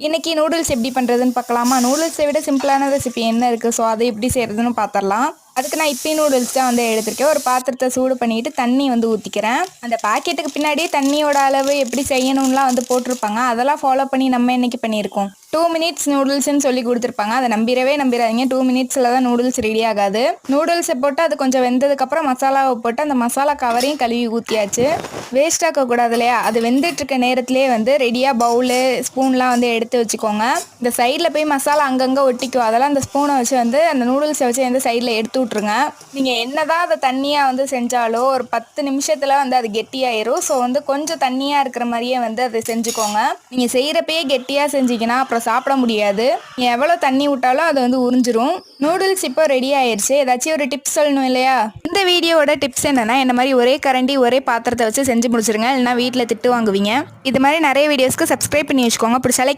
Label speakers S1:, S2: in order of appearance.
S1: இன்னைக்கு நூடுல்ஸ் எப்படி பண்ணுறதுன்னு பார்க்கலாமா? நூடுல்ஸை விட சிம்பிளான ரெசிபி என்ன இருக்குது? ஸோ அதை எப்படி செய்கிறதுன்னு பார்த்துடலாம். அதுக்கு நான் இப்பி நூடுல்ஸ் தான் எடுத்திருக்கேன். ஒரு பாத்திரத்தை சூடு பண்ணிட்டு தண்ணி ஊற்றிக்கிறேன். அந்த பாக்கெட்டுக்கு பின்னாடி தண்ணியோட அளவு எப்படி செய்யணும்லாம் போட்டிருப்பாங்க. அதெல்லாம் ஃபாலோ பண்ணி நம்ம இன்னைக்கு பண்ணியிருக்கோம். 2 மினிட்ஸ் நூடுல்ஸ்ன்னு சொல்லி கொடுத்துருப்பாங்க. அதை நம்பிடாதீங்க. 2 மினிட்ஸில் தான் நூடுல்ஸ் ரெடி ஆகாது. நூடுல்ஸை போட்டு அது கொஞ்சம் வெந்ததுக்கப்புறம் மசாலாவை போட்டு அந்த மசாலா கவரையும் கழுவி ஊற்றியாச்சு. வேஸ்ட் ஆக்கக்கூடாது இல்லையா? அது வெந்துட்டு இருக்க நேரத்திலே ரெடியாக பவுலு ஸ்பூன்லாம் எடுத்து வச்சுக்கோங்க. இந்த சைடில் போய் மசாலா அங்கங்கே ஒட்டிக்கும். அதெல்லாம் அந்த ஸ்பூனை வச்சு அந்த நூடுல்ஸை வச்சு சைடில் எடுத்து விட்ருங்க. நீங்கள் என்னதான் அதை தண்ணியாக செஞ்சாலோ ஒரு 10 நிமிஷத்தில் அது கெட்டியாயிரும். ஸோ கொஞ்சம் தண்ணியாக இருக்கிற மாதிரியே அதை செஞ்சுக்கோங்க. நீங்கள் செய்கிறப்பயே கெட்டியாக செஞ்சிங்கன்னா அப்புறம் சாப்பிட முடியாது. நீங்கள் எவ்வளோ தண்ணி விட்டாலும் அது உறிஞ்சிரும். நூடுல்ஸ் இப்போ ரெடி ஆயிடுச்சு. ஏதாச்சும் ஒரு டிப்ஸ் சொல்லணும் இல்லையா? இந்த வீடியோவோட டிப்ஸ் என்னன்னா, இந்த மாதிரி ஒரே கரண்டி ஒரே பாத்திரத்தை வச்சு செஞ்சு முடிச்சிருங்க. இல்லைனா வீட்டில் திட்டு வாங்குவீங்க. இது மாதிரி நிறைய வீடியோஸ்க்கு சப்ஸ்கிரைப் பண்ணி வச்சுக்கோங்க. அப்படி செலக்ட்